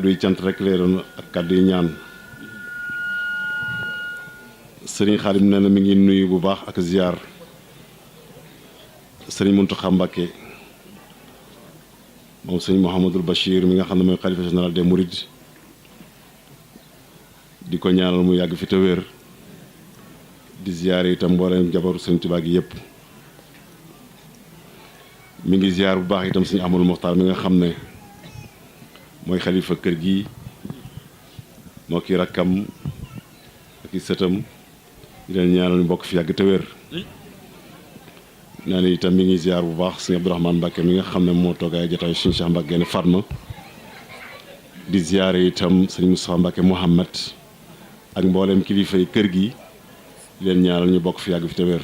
kàddu yi cant rek lay doon ak kàddu yi ñaan sëriñ Xaadim nee na mi ngi nuyu bu baax ak ziar sëriñ Muntaxa Mbàkke moom sëriñ Mouhamadul Bachir mi nga xam ne mooy xalifa général des Mourides di ko ñaanal mu yàgg fi te wér di ziar itam mbooleem jabaru sëriñ Tuubaa gi yëpp mi ngi ziar bu baax itam sëriñ Ahmadul Moxtaar mi nga xam ne mooy xalifa kër gi moo ki rakkam ak i sëtam di leen ñaanal ñu bokk fi yàgg te wér nee na itam mi ngi ziar bu baax sëñ Abdourahmane Mbacke mi nga xam ne moo toogaay jotaayu sëñ Cheikh Mbacke ne Fatma di ziar itam sëñ Moustapha Mbacke Mouhamed ak mboolem kilifa yi kër gi di leen ñaanal ñu bokk fi yàgg fi te wér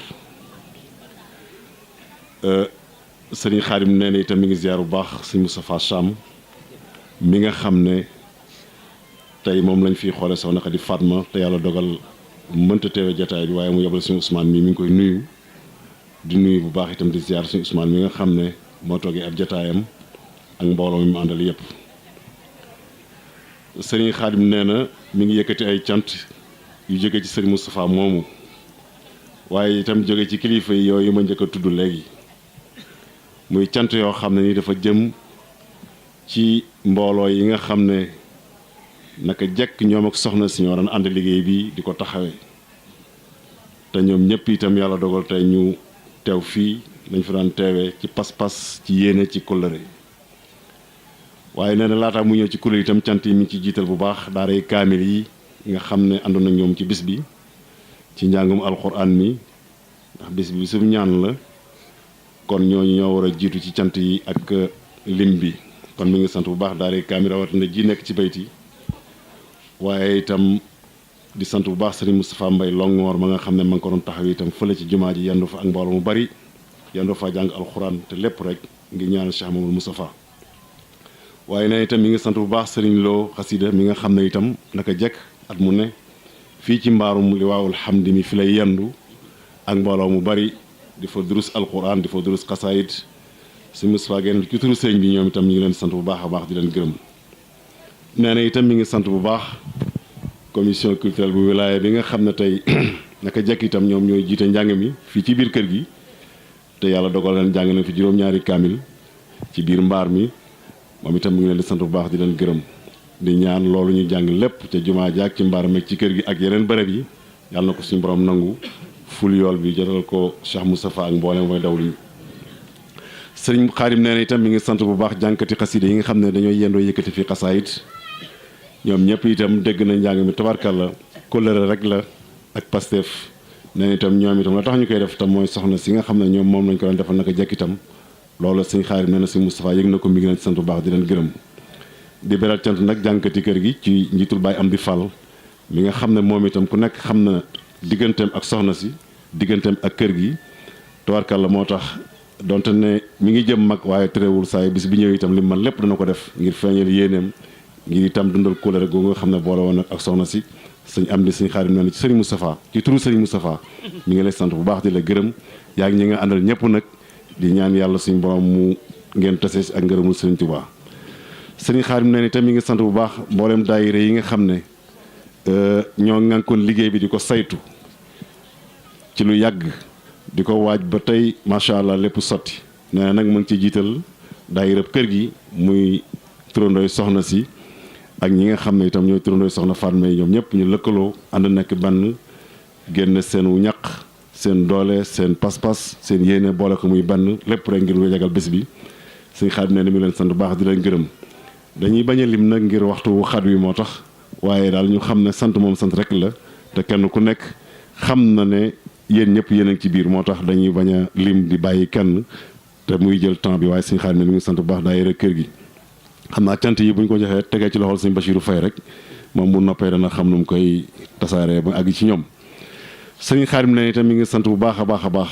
sëñ Xaadim nee na itam mi ngi ziar bu baax sëñ Moustapha Cham mi nga xam ne tey moom lañ fiy xoole soxna Xadi Fatma te yàlla dogal mënta teewe jataay bi waaye mu yebal suñu Ousmane mi ngi koy nuyu di nuyu bu baax itam di ziar suñu Ousmane mi nga xam ne moo toogee ab jataayam ak mbooloo mi mu àndal yépp sëriñ Xaadim nee na mi ngi yëkkati ay cant yu jóge ci sëriñ Moustapha moomu waaye itam jóge ci kilifa yi yooyu ma njëkk a tudd léegi muy cant yoo xam ne ni dafa jëm ci mbooloo yi nga xam ne naka jekk ñoom ak soxna si ñoo doon ànd liggéey bi di ko taxawee te ñoom ñëpp itam yàlla dogal tey ñu teew fii lañ fa daan teewee ci pas-pas ci yéene ci kóllëre waaye nee na laataa mu ñëw ci kóllëre itam cant yi mi ngi ci jiital bu baax daaray kaamil yi nga xam ne àndoon na ñoom ci bis bi ci njàngum alxuraan mi ndax bis bi bisum ñaan la kon ñooñu ñoo war a jiitu ci cant yi ak lim bi kon mi ngi sant bu baax daaray kaamil rawatina ji nekk ci bayti waaye itam di sant bu baax sëriñ Moustapha Mbay Longoor ma nga xam ne ma nga ko doon taxaw itam fële ci jumaa ji yendu fa ak mbooloo mu bari yendu fa jàng alxuraan te lépp rek ngi ñaanal Cheikh Mamadou Moustapha waaye ne itam mi ngi sant bu baax sëriñ Lo xasida mi nga xam ne itam naka jekk at mu ne fii ci mbaarum li waawul xamdi mi fi lay yendu ak mbooloo mu bari di fa durus alxuraan di fa durus xasaayit sëriñ Moustapha génn ci turu sëriñ bi ñoom itam ñu ngi leen sant bu baax a baax di leen gërëm nee na itam mi ngi sant bu baax commission culturelle bu wilaya bi nga xam ne tey naka jekk itam ñoom ñooy jiite njàng mi fii ci biir kër gi te yàlla dogal leen jàng nañ fi juróom-ñaari kaamil ci biir mbaar mi moom itam mi ngi leen di sant bu baax di leen gërëm di ñaan loolu ñu jàng lépp te jumaa jaak ci mbaar meeg ci kër gi ak yeneen bërëb yi yàlla na ko suñu borom nangu ful yool bi jotal ko Cheikh Moustapha ak mboolem mooy dawluñu sëriñ Xaadim nee na itam mi ngi sant bu baax jànkati xasida yi nga xam ne dañoo yendoo yëkkati fi xasaayit ñoom ñëpp itam dégg na njàng mi tabarkalla kóllëre rek la ak Pastef nee na itam ñoom itam la tax ñu koy def tam mooy soxna si nga xam ne ñoom moom lañ ko doon defal naka jekk itam loolu sëñ Xaadim nee na si Moustapha yëg na ko mi ngi leen sant bu baax di leen gërëm di beral cant nag jànkati kër gi ci njiitul Baay Amdi Fall mi nga xam ne moom itam ku nekk xam na digganteem ak soxna si digganteem ak kër gi tabarkalla moo tax donte ne mi ngi jëm mag waaye terewul saa bis bi ñëw itam li man lépp dana ko def ngir feeñal yéeneem ngir itam dundal kóllëre googu nga xam ne boole woon ak soxna si sëñ am di sëñ Xaadim nee na ci sëriñ Moustapha ci turu sëriñ Moustapha mi ngi lay sant bu baax di la gërëm yaa ngi ñi nga àndal ñëpp nag di ñaan yàlla suñu borom mu ngeen tase ak ngërëmul sëriñ Tuubaa sëriñ Xaadim nee na itam mi ngi sant bu baax mboolem daayira yi nga xam ne ñoo ngànkoon liggéey bi di ko saytu ci lu yàgg di ko waaj ba tey macha allah lépp sotti nee na nag mu ngi ci jiital daayira kër gi muy turandooy soxna si ak ñi nga xam ne itam ñooy turandooy soxna Fatma yi ñoom ñëpp ñu lëkkaloo ànd nekk benn génn seen wu ñaq seen doole seen pas-pas seen yéene boole ko muy benn lépp rek ngir lu jagal bés bi sëñ Xaadim ne ni mu leen sant baax di leen gërëm dañuy bañ a lim nag ngir waxtu xat wi moo tax waaye daal ñu xam ne sant moom sant rek la te kenn ku nekk xam na ne yéen ñëpp yéen a ngi ci biir moo tax dañuy bañ a lim di bàyyi kenn te muy jël temps bi waaye sëñ Xaadim ne mi ngi sant bu baax daayira kër gi xam naa cant yi bu ñu ko joxee tegee ci loxol sëñ Bachirou Faye rek moom bu noppee dana xam nu mu koy tasaaree ba àgg ci ñoom sëñ Xaadim ne itam mi ngi sant bu baax a baax a baax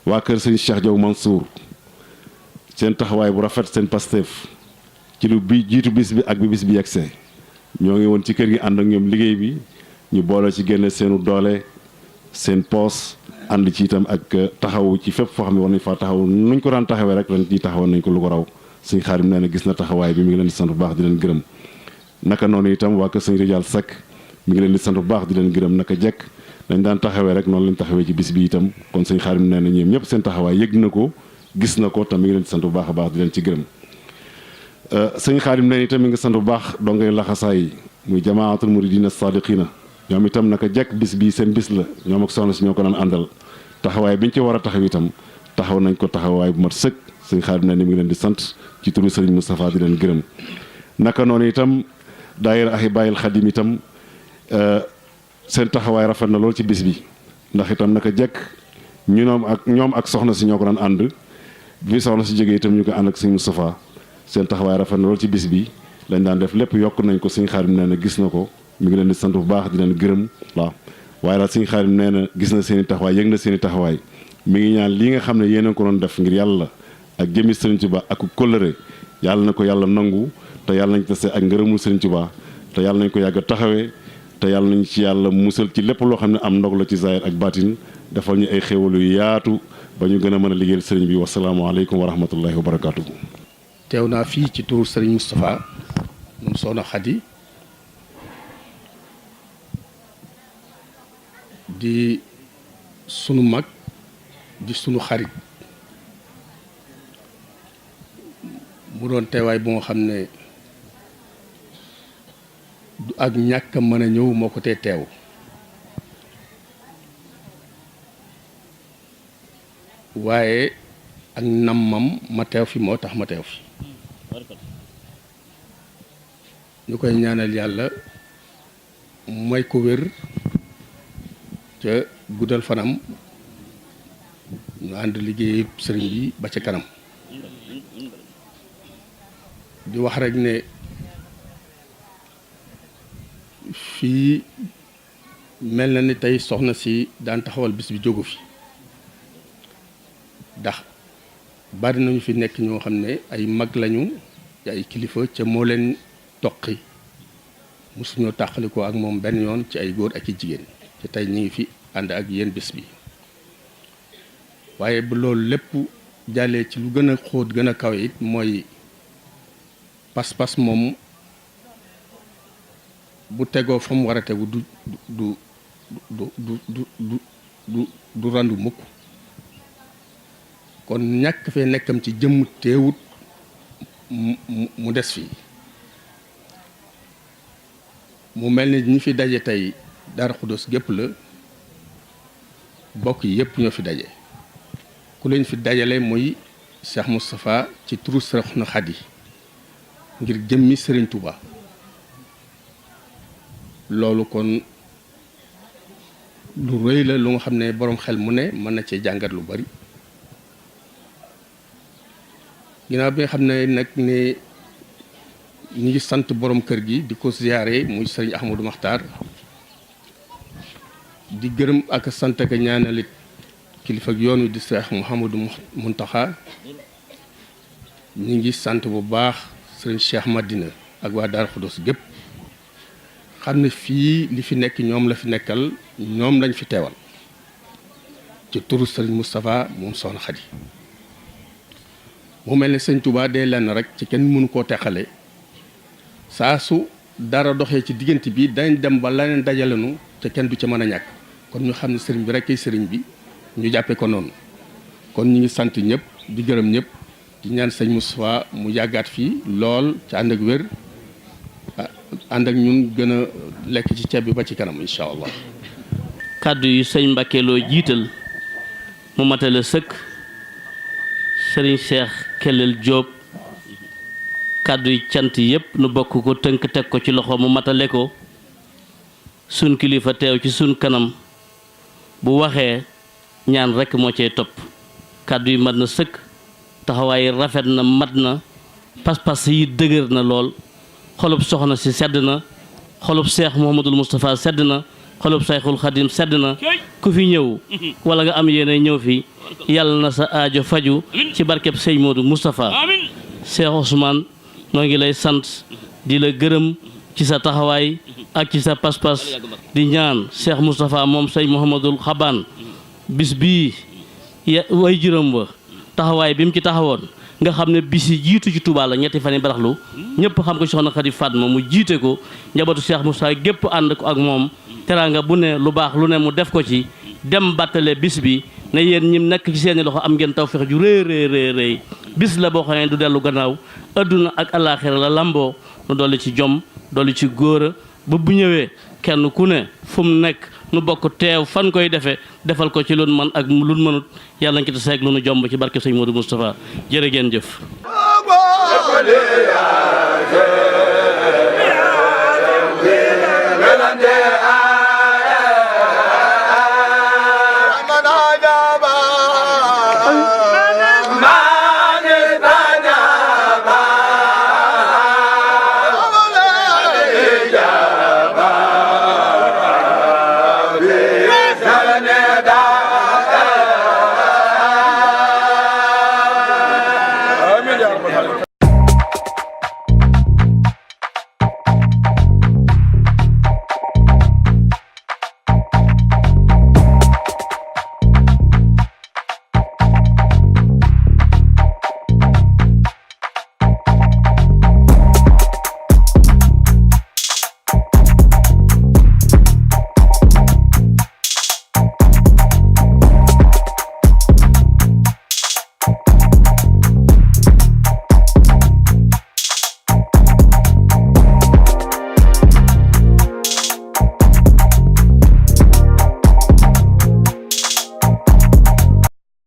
waa kër sëñ Cheikh Diaw Mansour seen taxawaay bu rafet seen Pastef ci lu bi jiitu bis bi ak bi bis bi yegsee ñoo ngi woon ci kër gi ànd ak ñoom liggéey bi ñu boole ci génne seenu doole seen poos ànd ci itam ak taxaw ci fépp foo xam ne war nañ faa taxaw nuñ ko daan taxawee rek ren ci taxawoon nañ ko lu ko raw sëñ Xaadim nee na gis na taxawaay bi mi ngi leen di sant bu baax di leen gërëm naka noonu itam waa kër sëñ Rijaal Seck mi ngi leen di sant bu baax di leen gërëm naka jekk dañ daan taxawee rek noonu lañ taxawee ci bis bi itam kon sëñ Xaadim nee na ñoom ñëpp seen taxawaay yëg na ko gis na ko te mi ngi leen di sant bu baax a baax di leen ci gërëm sëñ Xaadim nee na itam mi ngi sant bu baax dongay laxasaay yi muy jamaatul muridina sadiqina ñoom itam naka jekk bis bi seen bis la ñoom ak soxna si ñoo ko daan àndal taxawaay bi ñu ci war a taxaw itam taxaw nañ ko taxawaay bu mat sëkk sëñ Xaadim nee na mi ngi leen di sant ci turu sëriñ Moustapha di leen gërëm naka noonu itam daayira Ahibaahil Xadim itam seen taxawaay rafet na lool ci bis bi ndax itam naka jekk ñoom ak soxna si ñoo ko daan ànd bi soxna si jógee itam ñu ko ànd ak sëñ Moustapha seen taxawaay rafet na lool ci bis bi lañ daan def lépp yokk nañ ko sëñ Xaadim nee na gis na ko mi ngi leen di sant bu baax di leen gërëm waaw waaye daal sëñ Xaadim nee na gis na seen i taxawaay yëg na seen i taxawaay mi ngi ñaan lii nga xam ne yéen a ko doon def ngir yàlla ak jëmi sëriñ Tuubaa ak kóllëre yàlla na ko yàlla nangu te yàlla nañ tase ak ngërëmul sëriñ Tuubaa te yàlla nañ ko yàgg a taxawee te yàlla nañ ci yàlla musal ci lépp loo xam ne am ndog la ci zaahir ak baatin defal ñu ay xéwal yu yaatu ba ñu gën a mën a liggéeyal sëriñ bi wasalaamaaleykum wa rahmatullahi wa barakaatuhu. teew naa fii ci turu sëriñ Moustapha moom Soxna Xadi di sunu mag di sunu xarit mu doon teewaay bu nga xam ne du ak ñàkk a mën a ñëw moo ko tee teew waaye ak nammam ma teew fi moo tax ma teew fi ñu koy ñaanal yàlla may ko wér ca guddal fanam ñu ànd liggéey sëriñ bi ba ca kanam di wax rek ne fii mel na ni tey soxna si daan taxawal bis bi jógu fi ndax bari nañu fi nekk ñoo xam ne ay mag lañu ay kilifa ca moo leen toqi mosuñoo tàqalikoo ak moom benn yoon ci ay góor ak i jigéen te tey ñu ngi fi ànd ak yéen bis bi waaye bu loolu lépp jàllee ci lu gën a xóot gën a kawe it mooy pas-pas moom bu tegoo fa mu war a tegu du randu mukk kon ñàkk fee nekkam ci jëmm teewut mu des fii mu mel ni ñi fi daje tey Daaru Xudoos gépp la bokk yi yëpp ñoo fi daje ku leen fi dajale muy Cheikh Moustapha ci turu Soxna Xadi ngir jëmmi Sëriñ Tuuba loolu kon lu rëy la lu nga xam ne boroom xel mu ne mën na cee jàngat lu bari ginnaaw bi nga xam ne nag ne ñu ngi sant borom kër gi di ko ziyaare muy Sëriñ Ahmadou Maxtaar di gërëm ak sant ak ñaanalit kilifa ak yoon wi di Seex Mouhamadou Muntaxa ñu ngi sant bu baax Sëriñ Cheikh Madina ak waa Daaru Xudoos gépp xam ne fii li fi nekk ñoom la fi nekkal ñoom lañ fi teewal ci turu Sëriñ Moustapha moom Soxna Xadi mu mel ne Sëñ Tuubaa dee lenn rek ci kenn mënu koo teqale saa su dara doxee ci diggante bi dañ dem ba leneen dajalenu te kenn du ca mën a ñàkk kon ñu xam ne sëriñ bi rek kay sëriñ bi ñu jàppee ko noonu kon ñu ngi sant ñëpp di gërëm ñëpp di ñaan sëñ Moustapha mu yàggaat fii lool ci ànd ak wér ànd ak ñun gën a lekk ci ceeb bi ba ci kanam incha allah. kàddu yi sëñ Mbàkke Lo jiital mu matale sëkk sëriñ Cheikh Kellel Diop kàddu yi cant yépp nu bokk ko tënk teg ko ci loxo mu matale ko sun kilifa teew ci sun kanam bu waxee ñaan rekk moo cee topp kàddu yi mat na sëkk taxawaay rafet na mat na pas-pas yi dëgër na lool xolub soxna si sedd na xolub Seex Muhammadul Moustapha sedd na xolub Sayxul Xadim sedd na ku fi ñëw wala nga am yéene ñëw fi yàlla na sa aajo faju ci barkeb Sëñ Moodu Moustapha Seex Ousmane noo ngi lay sant di la gërëm ci sa taxawaay ak ci sa pas-pas di ñaan Cheikh Moustapha moom Sëñ Mouhamadul Xabaan bis bii way juróom ba taxawaay bi mu ci taxawoon nga xam ne bis yi jiitu ci Touba la ñetti fan yi baraxlu ñëpp xam ko soxna Khady Fatma mu jiite ko njabootu Cheikh Moussa gépp ànd ko ak moom teraanga bu ne lu baax lu ne mu def ko ci dem bàttale bis bi ne yéen ñim nekk ci seeni loxo am ngeen tawfeex ju rëy bis la boo xam ne du dellu gannaaw adduna ak alaaxira la lamboo nu dolli ci jom dolli ci góora ba bu ñëwee kenn ku ne fu mu nekk nu bokk teew fan koy defal ko ci lu man ak lu mënut yàlla nañ ci taseeg lu nu jomb ci barke sëñ Modou Moustapha jërë ngeen jëf